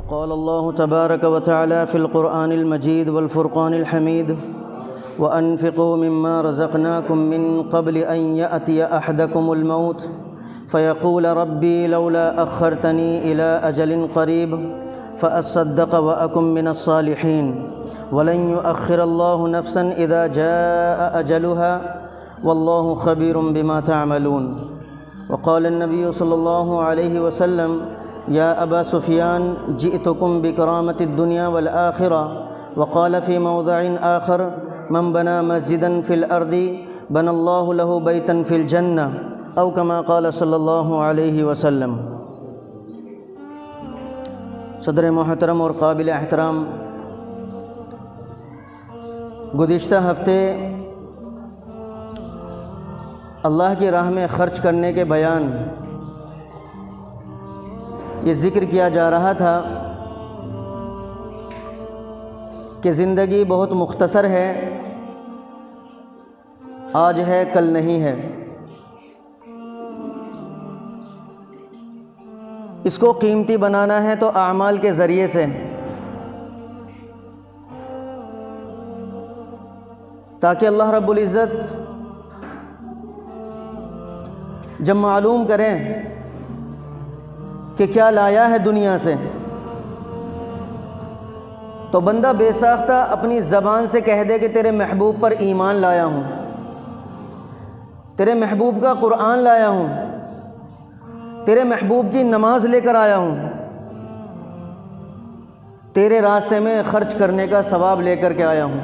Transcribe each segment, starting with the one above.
وقال الله تبارك وتعالى في القرآن المجيد والفرقان الحميد وأنفقوا مما رزقناكم من قبل أن يأتي أحدكم الموت فيقول ربي لولا أخرتني إلى أجل قريب فأصدق وأكن من الصالحين ولن يؤخر الله نفسا إذا جاء أجلها والله خبير بما تعملون. وقال النبي صلى الله عليه وسلم يا أبا سفيان جئتكم بكرامة الدنيا والآخرة. وقال في موضع آخر من بنى مسجدا في الأرض بنى الله له بيتا في الجنة أو كما قال صلی اللہ علیہ وسلم. صدر محترم اور قابل احترام، گزشتہ ہفتے اللہ کی راہ میں خرچ کرنے کے بیان یہ ذکر کیا جا رہا تھا کہ زندگی بہت مختصر ہے، آج ہے کل نہیں ہے. اس کو قیمتی بنانا ہے تو اعمال کے ذریعے سے، تاکہ اللہ رب العزت جب معلوم کریں کہ کیا لایا ہے دنیا سے، تو بندہ بے ساختہ اپنی زبان سے کہہ دے کہ تیرے محبوب پر ایمان لایا ہوں، تیرے محبوب کا قرآن لایا ہوں، تیرے محبوب کی نماز لے کر آیا ہوں، تیرے راستے میں خرچ کرنے کا ثواب لے کر کے آیا ہوں.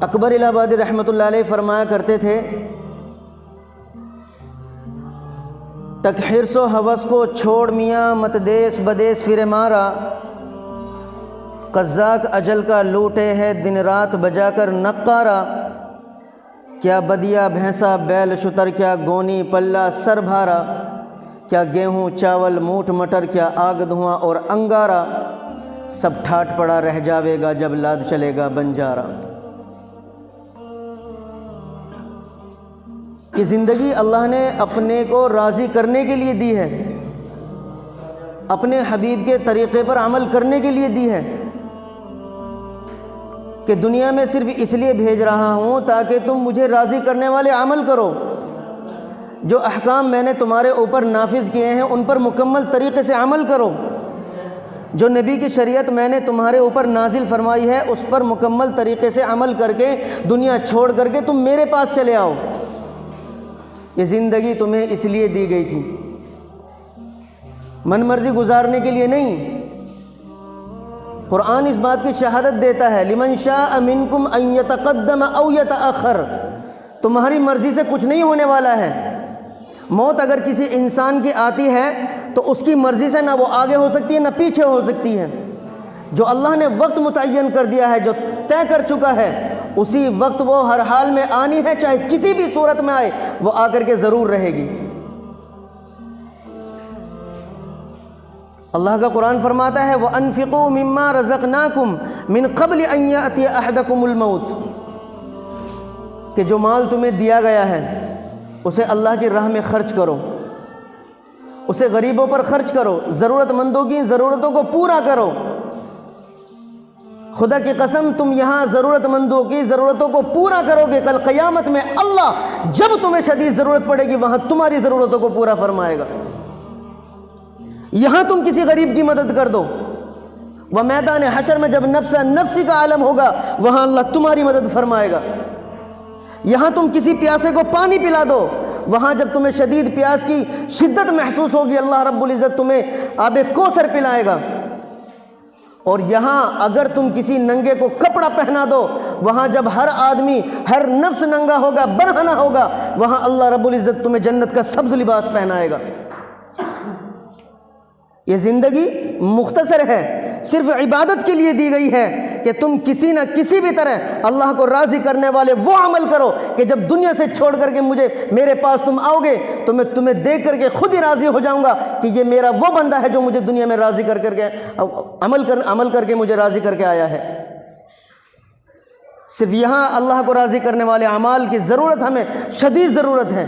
اکبر الہ آبادی رحمۃ اللہ علیہ فرمایا کرتے تھے، تک حرص و ہوس کو چھوڑ میاں مت دیس بدیس پھر مارا، قزاق اجل کا لوٹے ہے دن رات بجا کر نقارا، کیا بدیا بھینسا بیل شتر کیا گونی پلہ سر بھارا، کیا گیہوں چاول موٹ مٹر کیا آگ دھواں اور انگارا، سب ٹھاٹ پڑا رہ جاوے گا جب لاد چلے گا بنجارا. کہ زندگی اللہ نے اپنے کو راضی کرنے کے لیے دی ہے، اپنے حبیب کے طریقے پر عمل کرنے کے لیے دی ہے، کہ دنیا میں صرف اس لیے بھیج رہا ہوں تاکہ تم مجھے راضی کرنے والے عمل کرو. جو احکام میں نے تمہارے اوپر نافذ کیے ہیں ان پر مکمل طریقے سے عمل کرو، جو نبی کی شریعت میں نے تمہارے اوپر نازل فرمائی ہے اس پر مکمل طریقے سے عمل کر کے دنیا چھوڑ کر کے تم میرے پاس چلے آؤ. یہ زندگی تمہیں اس لیے دی گئی تھی، من مرضی گزارنے کے لیے نہیں. قرآن اس بات کی شہادت دیتا ہے لمن شاء منکم ان یتقدم او یتأخر، تمہاری مرضی سے کچھ نہیں ہونے والا ہے. موت اگر کسی انسان کی آتی ہے تو اس کی مرضی سے نہ وہ آگے ہو سکتی ہے نہ پیچھے ہو سکتی ہے. جو اللہ نے وقت متعین کر دیا ہے، جو طے کر چکا ہے، اسی وقت وہ ہر حال میں آنی ہے، چاہے کسی بھی صورت میں آئے وہ آ کر کے ضرور رہے گی. اللہ کا قرآن فرماتا ہے وَأَنفِقُوا مِمَّا رَزَقْنَاكُمْ مِن قَبْلِ أَن يَأْتِيَ أَحَدَكُمُ الْمَوْتِ، کہ جو مال تمہیں دیا گیا ہے اسے اللہ کی راہ میں خرچ کرو، اسے غریبوں پر خرچ کرو، ضرورت مندوں کی ضرورتوں کو پورا کرو. خدا کی قسم تم یہاں ضرورت مندوں کی ضرورتوں کو پورا کرو گے، کل قیامت میں اللہ جب تمہیں شدید ضرورت پڑے گی وہاں تمہاری ضرورتوں کو پورا فرمائے گا. یہاں تم کسی غریب کی مدد کر دو، وہ میدان حشر میں جب نفس نفسی کا عالم ہوگا وہاں اللہ تمہاری مدد فرمائے گا. یہاں تم کسی پیاسے کو پانی پلا دو، وہاں جب تمہیں شدید پیاس کی شدت محسوس ہوگی اللہ رب العزت تمہیں آب کوثر پلائے گا. اور یہاں اگر تم کسی ننگے کو کپڑا پہنا دو، وہاں جب ہر آدمی ہر نفس ننگا ہوگا برہنہ ہوگا وہاں اللہ رب العزت تمہیں جنت کا سبز لباس پہنائے گا. یہ زندگی مختصر ہے، صرف عبادت کے لیے دی گئی ہے کہ تم کسی نہ کسی بھی طرح اللہ کو راضی کرنے والے وہ عمل کرو کہ جب دنیا سے چھوڑ کر کے میرے پاس تم آؤ گے تو میں تمہیں دیکھ کر کے خود ہی راضی ہو جاؤں گا کہ یہ میرا وہ بندہ ہے جو مجھے دنیا میں راضی کر کے عمل کر کے مجھے راضی کر کے آیا ہے. صرف یہاں اللہ کو راضی کرنے والے اعمال کی ضرورت ہمیں شدید ضرورت ہے.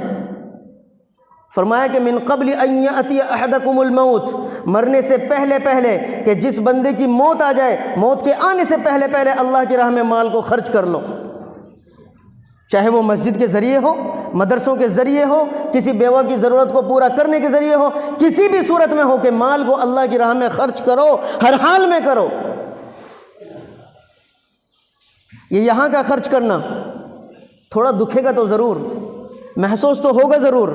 فرمایا کہ من قبل ان یأتی احدکم الموت، مرنے سے پہلے پہلے کہ جس بندے کی موت آ جائے، موت کے آنے سے پہلے پہلے اللہ کی راہ میں مال کو خرچ کر لو، چاہے وہ مسجد کے ذریعے ہو، مدرسوں کے ذریعے ہو، کسی بیوہ کی ضرورت کو پورا کرنے کے ذریعے ہو، کسی بھی صورت میں ہو کہ مال کو اللہ کی راہ میں خرچ کرو، ہر حال میں کرو۔ یہ یہاں کا خرچ کرنا تھوڑا دکھے گا تو ضرور، محسوس تو ہوگا ضرور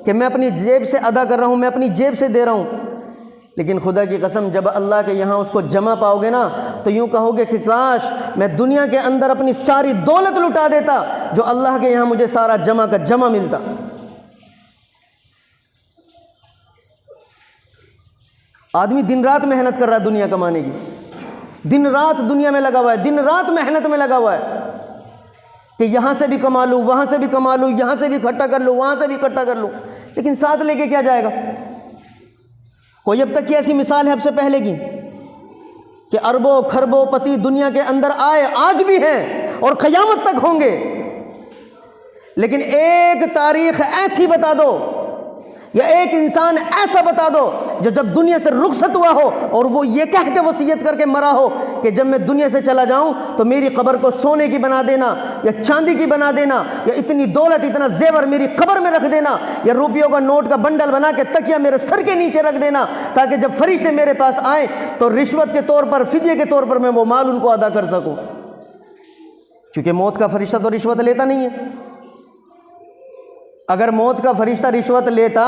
کہ میں اپنی جیب سے ادا کر رہا ہوں، میں اپنی جیب سے دے رہا ہوں، لیکن خدا کی قسم جب اللہ کے یہاں اس کو جمع پاؤ گے نا تو یوں کہو گے کہ کاش میں دنیا کے اندر اپنی ساری دولت لٹا دیتا جو اللہ کے یہاں مجھے سارا جمع کا جمع ملتا۔ آدمی دن رات محنت کر رہا ہے دنیا کمانے کی، دن رات دنیا میں لگا ہوا ہے، دن رات محنت میں لگا ہوا ہے کہ یہاں سے بھی کما لوں، وہاں سے بھی کما لوں، یہاں سے بھی اکٹھا کر لوں، وہاں سے بھی اکٹھا کر لوں، لیکن ساتھ لے کے کیا جائے گا؟ کوئی اب تک کی ایسی مثال ہے اب سے پہلے کی کہ اربوں کھربوں پتی دنیا کے اندر آئے، آج بھی ہیں اور قیامت تک ہوں گے، لیکن ایک تاریخ ایسی بتا دو یا ایک انسان ایسا بتا دو جو جب دنیا سے رخصت ہوا ہو اور وہ یہ کہہ کے وصیت کر کے مرا ہو کہ جب میں دنیا سے چلا جاؤں تو میری قبر کو سونے کی بنا دینا یا چاندی کی بنا دینا یا اتنی دولت اتنا زیور میری قبر میں رکھ دینا یا روپیوں کا نوٹ کا بنڈل بنا کے تکیہ میرے سر کے نیچے رکھ دینا تاکہ جب فرشتے میرے پاس آئیں تو رشوت کے طور پر، فدیے کے طور پر میں وہ مال ان کو ادا کر سکوں، کیونکہ موت کا فرشتہ تو رشوت لیتا نہیں ہے۔ اگر موت کا فرشتہ رشوت لیتا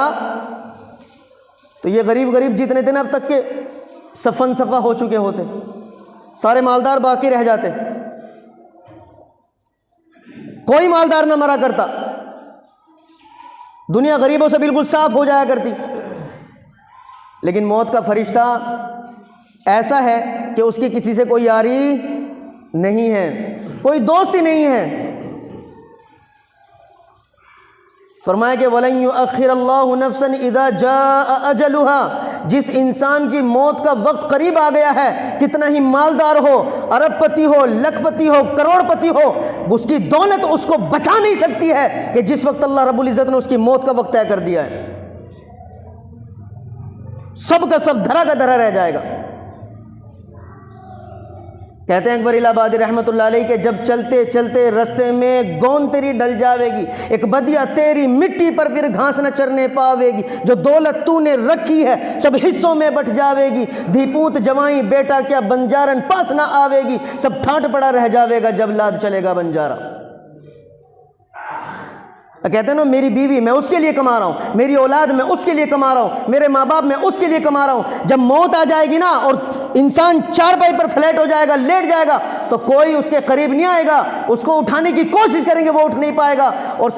تو یہ غریب غریب جتنے تھے نا اب تک کے صفن صفا ہو چکے ہوتے، سارے مالدار باقی رہ جاتے، کوئی مالدار نہ مرا کرتا، دنیا غریبوں سے بالکل صاف ہو جایا کرتی۔ لیکن موت کا فرشتہ ایسا ہے کہ اس کی کسی سے کوئی یاری نہیں ہے، کوئی دوست ہی نہیں ہے۔ فرمایا کہ وَلَن يُؤَخِّرَ اللَّهُ نَفْسًا إِذَا جَاءَ أَجَلُهَا، جس انسان کی موت کا وقت قریب آ گیا ہے، کتنا ہی مالدار ہو، ارب پتی ہو، لکھ پتی ہو، کروڑ پتی ہو، اس کی دولت اس کو بچا نہیں سکتی ہے کہ جس وقت اللہ رب العزت نے اس کی موت کا وقت طے کر دیا ہے، سب کا سب دھرا کا دھرا رہ جائے گا۔ کہتے ہیں اکبر الہ آبادی رحمۃ اللہ علیہ کہ جب چلتے چلتے رستے میں گوند تیری ڈل جاوے گی، ایک بدیا تیری مٹی پر پھر گھاس نہ چرنے پاوے گی، جو دولت تو نے رکھی ہے سب حصوں میں بٹ جاوے گی، دھی پوت جوائیں بیٹا کیا بنجارن پاس نہ آوے گی، سب ٹھاٹ پڑا رہ جاوے گا جب لاد چلے گا بنجارا۔ کہتے ہیں نا میری بیوی میں اس کے لیے کما رہا ہوں، میری اولاد میں اس کے لیے کما رہا ہوں، میرے ماں باپ میں اس کے لیے کما رہا ہوں، جب موت آ جائے گی نا اور انسان چارپائی پر فلیٹ ہو جائے گا، لیٹ جائے گا تو کوئی اس کے قریب نہیں آئے گا، اس کو اٹھانے کی کوشش کریں گے وہ اٹھ نہیں پائے گا اور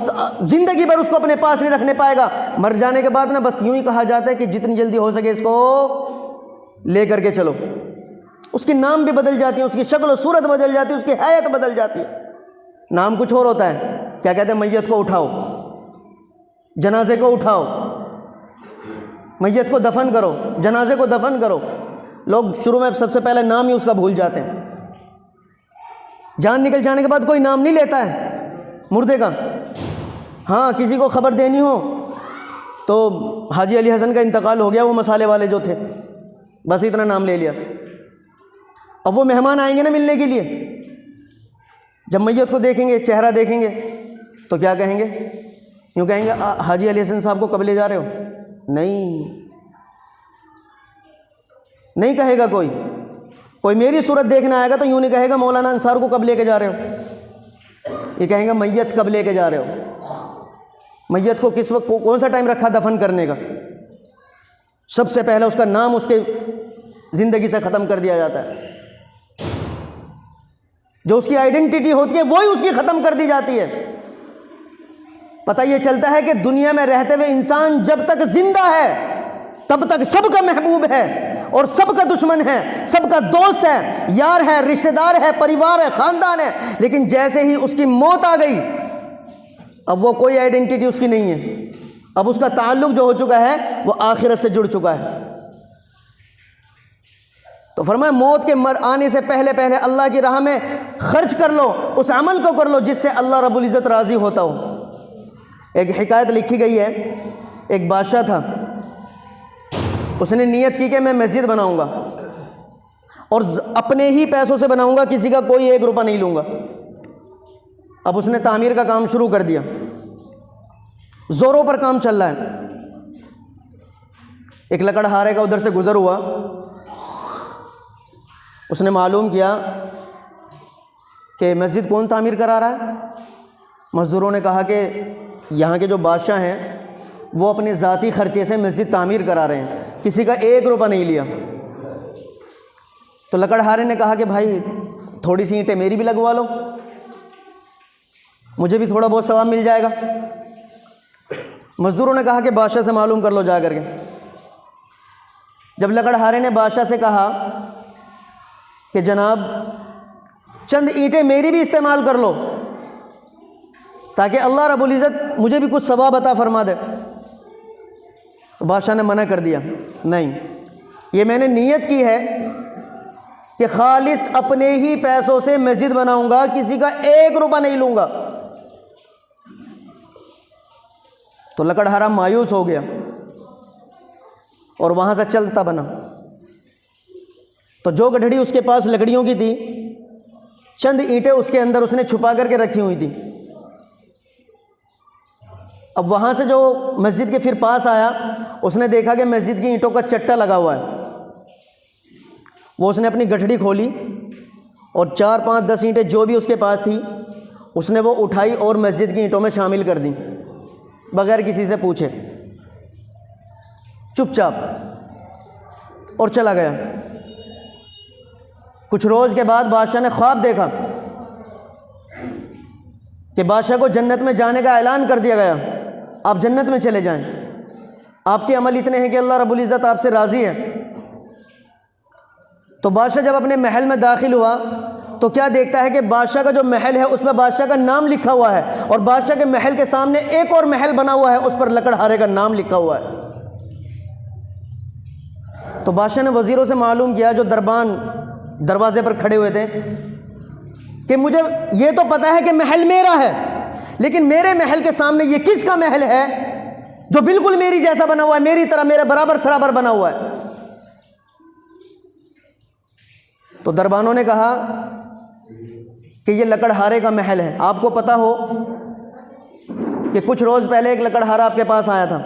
زندگی بھر اس کو اپنے پاس نہیں رکھنے پائے گا۔ مر جانے کے بعد نا بس یوں ہی کہا جاتا ہے کہ جتنی جلدی ہو سکے اس کو لے کر کے چلو، اس کے نام بھی بدل جاتی ہیں، اس کی شکل و صورت بدل جاتی ہے، اس کی حیت بدل جاتی ہے، نام کچھ اور ہوتا ہے، کیا کہتے ہیں میت کو اٹھاؤ، جنازے کو اٹھاؤ، میت کو دفن کرو، جنازے کو دفن کرو، لوگ شروع میں سب سے پہلے نام ہی اس کا بھول جاتے ہیں، جان نکل جانے کے بعد کوئی نام نہیں لیتا ہے مردے کا۔ ہاں کسی کو خبر دینی ہو تو حاجی علی حسن کا انتقال ہو گیا، وہ مسالے والے جو تھے، بس اتنا نام لے لیا۔ اب وہ مہمان آئیں گے نا ملنے کے لیے، جب میت کو دیکھیں گے، چہرہ دیکھیں گے تو کیا کہیں گے؟ یوں کہیں گے حاجی علی حسن صاحب کو کب لے جا رہے ہو؟ نہیں کہے گا کوئی میری صورت دیکھنا آئے گا تو یوں نہیں کہے گا مولانا انصار کو کب لے کے جا رہے ہو، یہ کہیں گا میت کب لے کے جا رہے ہو، میت کو کس وقت کون سا ٹائم رکھا دفن کرنے کا، سب سے پہلے اس کا نام اس کے زندگی سے ختم کر دیا جاتا ہے، جو اس کی آئیڈینٹی ہوتی ہے وہی اس کی ختم کر دی جاتی ہے۔ پتہ یہ چلتا ہے کہ دنیا میں رہتے ہوئے انسان جب تک زندہ ہے تب تک سب کا محبوب ہے اور سب کا دشمن ہے، سب کا دوست ہے، یار ہے، رشتہ دار ہے، پریوار ہے، خاندان ہے، لیکن جیسے ہی اس کی موت آ گئی اب وہ کوئی آئیڈینٹی اس کی نہیں ہے، اب اس کا تعلق جو ہو چکا ہے وہ آخرت سے جڑ چکا ہے۔ تو فرمایا موت کے آنے سے پہلے پہلے اللہ کی راہ میں خرچ کر لو، اس عمل کو کر لو جس سے اللہ رب العزت راضی ہوتا ہو۔ ایک حکایت لکھی گئی ہے ایک بادشاہ تھا، اس نے نیت کی کہ میں مسجد بناؤں گا اور اپنے ہی پیسوں سے بناؤں گا، کسی کا کوئی 1 روپیہ نہیں لوں گا۔ اب اس نے تعمیر کا کام شروع کر دیا، زوروں پر کام چل رہا ہے۔ ایک لکڑہارے کا ادھر سے گزر ہوا، اس نے معلوم کیا کہ مسجد کون تعمیر کرا رہا ہے۔ مزدوروں نے کہا کہ یہاں کے جو بادشاہ ہیں وہ اپنے ذاتی خرچے سے مسجد تعمیر کرا رہے ہیں، کسی کا 1 روپیہ نہیں لیا۔ تو لکڑہارے نے کہا کہ بھائی تھوڑی سی اینٹیں میری بھی لگوا لو، مجھے بھی تھوڑا بہت ثواب مل جائے گا۔ مزدوروں نے کہا کہ بادشاہ سے معلوم کر لو جا کر کے۔ جب لکڑہارے نے بادشاہ سے کہا کہ جناب چند اینٹیں میری بھی استعمال کر لو تاکہ اللہ رب العزت مجھے بھی کچھ ثواب عطا فرما دے، تو بادشاہ نے منع کر دیا، نہیں، یہ میں نے نیت کی ہے کہ خالص اپنے ہی پیسوں سے مسجد بناؤں گا، کسی کا 1 روپیہ نہیں لوں گا۔ تو لکڑہارا مایوس ہو گیا اور وہاں سے چلتا بنا۔ تو جو گڈھڑی اس کے پاس لکڑیوں کی تھی، چند اینٹیں اس کے اندر اس نے چھپا کر کے رکھی ہوئی تھی۔ اب وہاں سے جو مسجد کے پھر پاس آیا، اس نے دیکھا کہ مسجد کی اینٹوں کا چٹا لگا ہوا ہے۔ وہ اس نے اپنی گٹھڑی کھولی اور 4 5 10 اینٹیں جو بھی اس کے پاس تھی اس نے وہ اٹھائی اور مسجد کی اینٹوں میں شامل کر دیں، بغیر کسی سے پوچھے، چپ چاپ، اور چلا گیا۔ کچھ روز کے بعد بادشاہ نے خواب دیکھا کہ بادشاہ کو جنت میں جانے کا اعلان کر دیا گیا، آپ جنت میں چلے جائیں، آپ کے عمل اتنے ہیں کہ اللہ رب العزت آپ سے راضی ہے۔ تو بادشاہ جب اپنے محل میں داخل ہوا تو کیا دیکھتا ہے کہ بادشاہ کا جو محل ہے اس میں بادشاہ کا نام لکھا ہوا ہے، اور بادشاہ کے محل کے سامنے ایک اور محل بنا ہوا ہے، اس پر لکڑہارے کا نام لکھا ہوا ہے۔ تو بادشاہ نے وزیروں سے معلوم کیا جو دربان دروازے پر کھڑے ہوئے تھے کہ مجھے یہ تو پتہ ہے کہ محل میرا ہے، لیکن میرے محل کے سامنے یہ کس کا محل ہے جو بالکل میری جیسا بنا ہوا ہے، میری طرح میرے برابر سرابر بنا ہوا ہے۔ تو دربانوں نے کہا کہ یہ لکڑہارے کا محل ہے۔ آپ کو پتہ ہو کہ کچھ روز پہلے ایک لکڑہارا آپ کے پاس آیا تھا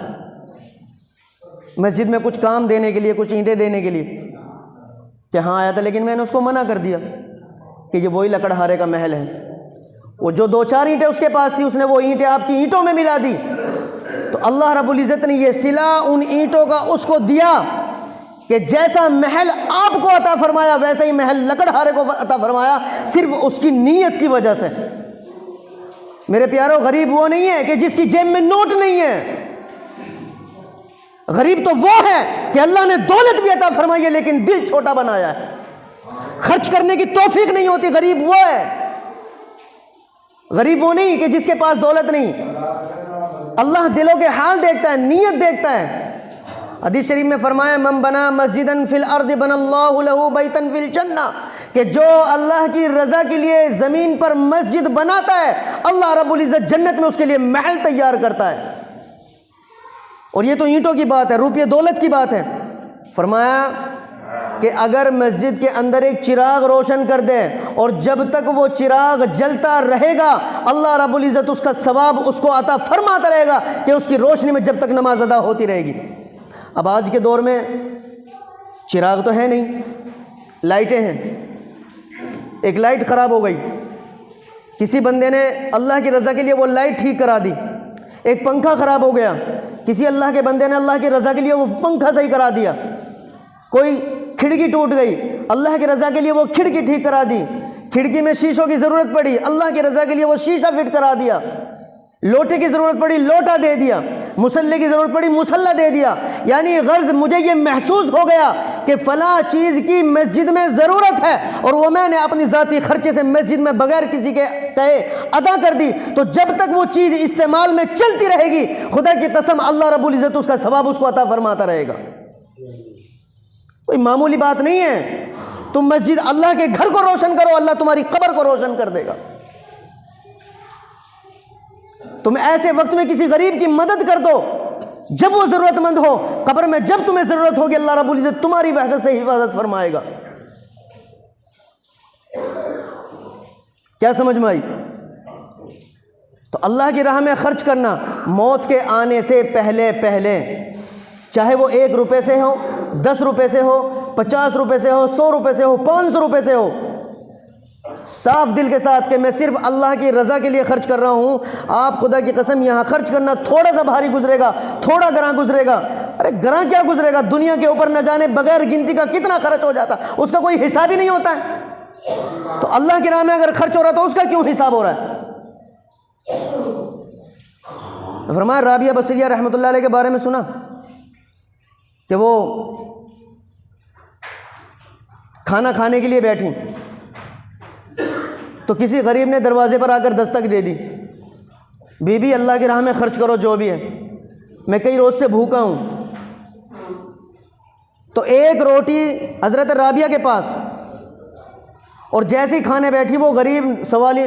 مسجد میں کچھ کام دینے کے لیے، کچھ اینٹیں دینے کے لیے، کہ ہاں آیا تھا، لیکن میں نے اس کو منع کر دیا کہ یہ وہی لکڑہارے کا محل ہے۔ وہ جو 2 4 اینٹیں اس کے پاس تھی، اس نے وہ اینٹیں آپ کی اینٹوں میں ملا دی۔ تو اللہ رب العزت نے یہ صلہ ان اینٹوں کا اس کو دیا کہ جیسا محل آپ کو عطا فرمایا ویسا ہی محل لکڑہارے کو عطا فرمایا، صرف اس کی نیت کی وجہ سے۔ میرے پیارو، غریب وہ نہیں ہے کہ جس کی جیب میں نوٹ نہیں ہے، غریب تو وہ ہے کہ اللہ نے دولت بھی عطا فرمائی ہے لیکن دل چھوٹا بنایا ہے، خرچ کرنے کی توفیق نہیں ہوتی، غریب وہ ہے۔ غریب وہ نہیں کہ جس کے پاس دولت نہیں، اللہ دلوں کے حال دیکھتا ہے، نیت دیکھتا ہے۔ حدیث شریف میں فرمایا من بنا مسجدا فی الارض بنا اللہ لہ بیتا فی الجنہ، کہ جو اللہ کی رضا کے لیے زمین پر مسجد بناتا ہے اللہ رب العزت جنت میں اس کے لیے محل تیار کرتا ہے۔ اور یہ تو اینٹوں کی بات ہے، روپیے دولت کی بات ہے۔ فرمایا کہ اگر مسجد کے اندر ایک چراغ روشن کر دے اور جب تک وہ چراغ جلتا رہے گا اللہ رب العزت اس کا ثواب اس کو عطا فرماتا رہے گا کہ اس کی روشنی میں جب تک نماز ادا ہوتی رہے گی۔ اب آج کے دور میں چراغ تو ہے نہیں، لائٹیں ہیں۔ ایک لائٹ خراب ہو گئی، کسی بندے نے اللہ کی رضا کے لیے وہ لائٹ ٹھیک کرا دی۔ ایک پنکھا خراب ہو گیا، کسی اللہ کے بندے نے اللہ کی رضا کے لیے وہ پنکھا صحیح کرا دیا۔ کوئی کھڑکی ٹوٹ گئی، اللہ کی رضا کے لیے وہ کھڑکی ٹھیک کرا دی۔ کھڑکی میں شیشوں کی ضرورت پڑی، اللہ کی رضا کے لیے وہ شیشہ فٹ کرا دیا۔ لوٹے کی ضرورت پڑی، لوٹا دے دیا۔ مسلح کی ضرورت پڑی، مسلح دے دیا۔ یعنی غرض مجھے یہ محسوس ہو گیا کہ فلاں چیز کی مسجد میں ضرورت ہے اور وہ میں نے اپنی ذاتی خرچے سے مسجد میں بغیر کسی کے کہے ادا کر دی، تو جب تک وہ چیز استعمال میں چلتی رہے گی خدا کی قسم اللہ رب العزت اس کا ثواب اس کو عطا فرماتا رہے گا۔ کوئی معمولی بات نہیں ہے۔ تم مسجد اللہ کے گھر کو روشن کرو، اللہ تمہاری قبر کو روشن کر دے گا۔ تم ایسے وقت میں کسی غریب کی مدد کر دو، جب وہ ضرورت مند ہو، قبر میں جب تمہیں ضرورت ہوگی، اللہ رب العزت تمہاری وحشت سے حفاظت فرمائے گا۔ کیا سمجھ میں آئی؟ تو اللہ کی راہ میں خرچ کرنا موت کے آنے سے پہلے پہلے، چاہے وہ 1 روپے سے ہو، 10 روپے سے ہو، 50 روپے سے ہو، 100 روپے سے ہو، 500 روپے سے ہو، صاف دل کے ساتھ کہ میں صرف اللہ کی رضا کے لیے خرچ کر رہا ہوں۔ آپ خدا کی قسم یہاں خرچ کرنا تھوڑا سا بھاری گزرے گا، تھوڑا گراں گزرے گا، ارے گراں کیا گزرے گا، دنیا کے اوپر نہ جانے بغیر گنتی کا کتنا خرچ ہو جاتا، اس کا کوئی حساب ہی نہیں ہوتا ہے۔ تو اللہ کی راہ میں اگر خرچ ہو رہا تو اس کا کیوں حساب ہو رہا ہے؟ فرمایا رابعہ بصریہ رحمۃ اللہ علیہ کے بارے میں سنا کہ وہ کھانا کھانے کے لیے بیٹھی تو کسی غریب نے دروازے پر آ کر دستک دے دی، بی بی اللہ کی راہ میں خرچ کرو جو بھی ہے، میں کئی روز سے بھوکا ہوں۔ تو 1 روٹی حضرت رابعہ کے پاس، اور جیسے ہی کھانے بیٹھی وہ غریب سوالی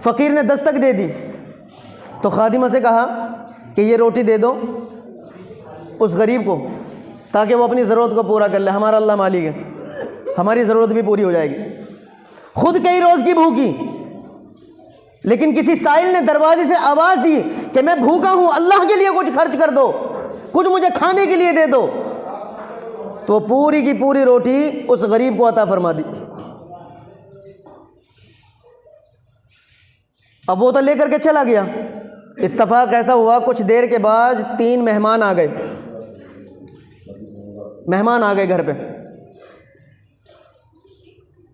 فقیر نے دستک دے دی، تو خادمہ سے کہا کہ یہ روٹی دے دو اس غریب کو تاکہ وہ اپنی ضرورت کو پورا کر لے، ہمارا اللہ مالک ہے، ہماری ضرورت بھی پوری ہو جائے گی۔ خود کئی روز کی بھوکی، لیکن کسی سائل نے دروازے سے آواز دی کہ میں بھوکا ہوں، اللہ کے لیے کچھ خرچ کر دو، کچھ مجھے کھانے کے لیے دے دو، تو پوری کی پوری روٹی اس غریب کو عطا فرما دی۔ اب وہ تو لے کر کے چلا گیا، اتفاق ایسا ہوا کچھ دیر کے بعد 3 مہمان آ گئے، گھر پہ۔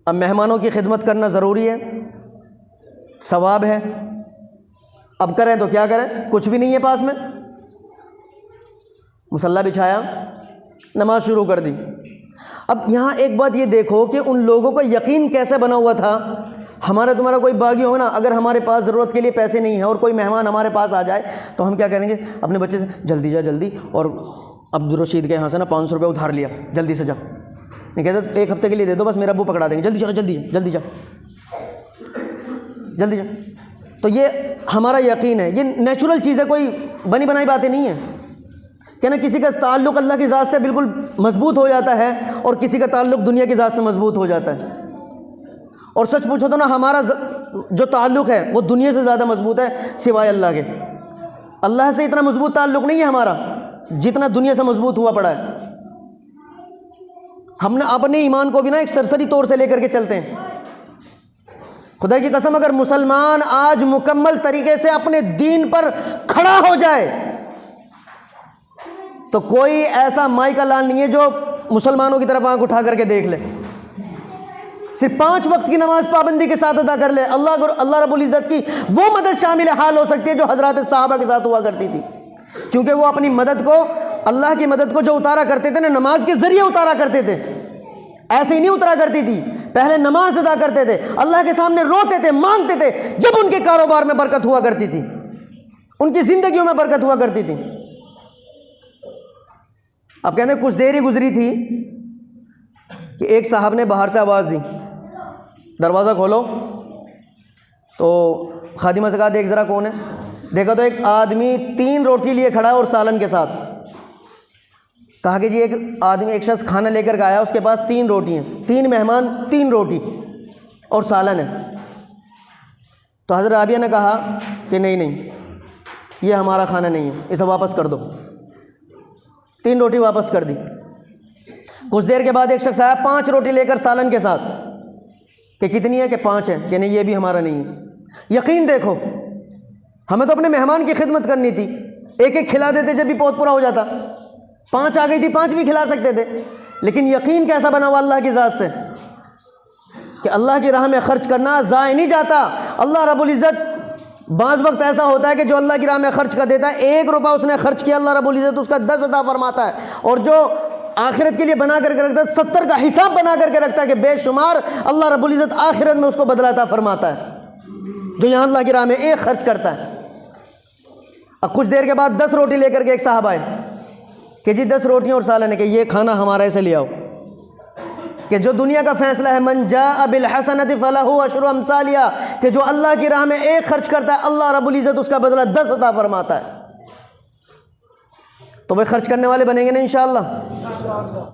اب مہمانوں کی خدمت کرنا ضروری ہے، ثواب ہے، اب کریں تو کیا کریں، کچھ بھی نہیں ہے پاس میں، مصلی بچھایا، نماز شروع کر دی۔ اب یہاں ایک بات یہ دیکھو کہ ان لوگوں کا یقین کیسے بنا ہوا تھا۔ ہمارا تمہارا کوئی باغی ہو نا، اگر ہمارے پاس ضرورت کے لیے پیسے نہیں ہیں اور کوئی مہمان ہمارے پاس آ جائے تو ہم کیا کریں گے، اپنے بچے سے جلدی جا جلدی، اور عبدالرشید کے یہاں سے نا 500 روپے ادھار لیا، جلدی سے جا، نہیں کہتے 1 ہفتے کے لیے دے دو بس، میرا ابو پکڑا دیں گے، جلدی چلو، جلدی جلدی جا، جلدی جا۔ تو یہ ہمارا یقین ہے، یہ نیچرل چیز ہے، کوئی بنی بنائی باتیں نہیں ہیں کہ نا کسی کا تعلق اللہ کی ذات سے بالکل مضبوط ہو جاتا ہے اور کسی کا تعلق دنیا کی ذات سے مضبوط ہو جاتا ہے۔ اور سچ پوچھو تو نا ہمارا جو تعلق ہے وہ دنیا سے زیادہ مضبوط ہے سوائے اللہ کے۔ اللہ سے اتنا مضبوط تعلق نہیں ہے ہمارا جتنا دنیا سے مضبوط ہوا پڑا ہے۔ ہم نے اپنے ایمان کو بھی نا ایک سرسری طور سے لے کر کے چلتے ہیں۔ خدا کی قسم اگر مسلمان آج مکمل طریقے سے اپنے دین پر کھڑا ہو جائے تو کوئی ایسا مائی کا لال نہیں ہے جو مسلمانوں کی طرف آنکھ اٹھا کر کے دیکھ لے، صرف 5 وقت کی نماز پابندی کے ساتھ ادا کر لے، اللہ رب العزت کی وہ مدد شامل حال ہو سکتی ہے جو حضرات صحابہ کے ساتھ ہوا کرتی تھی، کیونکہ وہ اپنی مدد کو، اللہ کی مدد کو جو اتارا کرتے تھے نا، نماز کے ذریعے اتارا کرتے تھے، ایسے ہی نہیں اترا کرتی تھی، پہلے نماز ادا کرتے تھے، اللہ کے سامنے روتے تھے، مانگتے تھے، جب ان کے کاروبار میں برکت ہوا کرتی تھی، ان کی زندگیوں میں برکت ہوا کرتی تھی۔ اب کہتے ہیں کچھ دیر ہی گزری تھی کہ ایک صاحب نے باہر سے آواز دی، دروازہ کھولو، تو خادمہ سے کہا دیکھ ذرا کون ہے، دیکھا تو ایک آدمی 3 روٹی لیے کھڑا ہے اور سالن کے ساتھ۔ کہا کہ جی ایک آدمی، ایک شخص کھانا لے کر کے آیا، اس کے پاس 3 روٹی ہیں، 3 مہمان، 3 روٹی اور سالن ہے۔ تو حضرت رابعہ نے کہا کہ نہیں یہ ہمارا کھانا نہیں ہے، اسے واپس کر دو۔ 3 روٹی واپس کر دی۔ کچھ دیر کے بعد ایک شخص آیا 5 روٹی لے کر سالن کے ساتھ، کہ کتنی ہے، کہ 5 ہے، کہ نہیں یہ بھی ہمارا نہیں ہے۔ یقین دیکھو، ہمیں تو اپنے مہمان کی خدمت کرنی تھی، ایک ایک کھلا دیتے جب بھی پوت پورا ہو جاتا، 5 آ گئی تھی 5 بھی کھلا سکتے تھے، لیکن یقین کیسا بنا ہوا اللہ کی ذات سے کہ اللہ کی راہ میں خرچ کرنا ضائع نہیں جاتا۔ اللہ رب العزت بعض وقت ایسا ہوتا ہے کہ جو اللہ کی راہ میں خرچ کر دیتا ہے، 1 روپیہ اس نے خرچ کیا، اللہ رب العزت اس کا 10 عطا فرماتا ہے، اور جو آخرت کے لیے بنا کر کے رکھتا ہے 70 کا حساب بنا کر کے رکھتا ہے کہ بے شمار اللہ رب العزت آخرت میں اس کو بدلہ عطا فرماتا ہے، جو یہاں اللہ کی راہ میں 1 خرچ کرتا ہے۔ اب کچھ دیر کے بعد 10 روٹی لے کر کے ایک صاحب آئے کہ جی 10 روٹیاں اور سالن ہے، کہ یہ کھانا ہمارا ایسے لے آؤ، کہ جو دنیا کا فیصلہ ہے، من جاء بالحسنۃ فلہ عشر امثالھا، کہ جو اللہ کی راہ میں 1 خرچ کرتا ہے اللہ رب العزت اس کا بدلہ 10 عطا فرماتا ہے۔ تو بھائی خرچ کرنے والے بنیں گے نا انشاءاللہ؟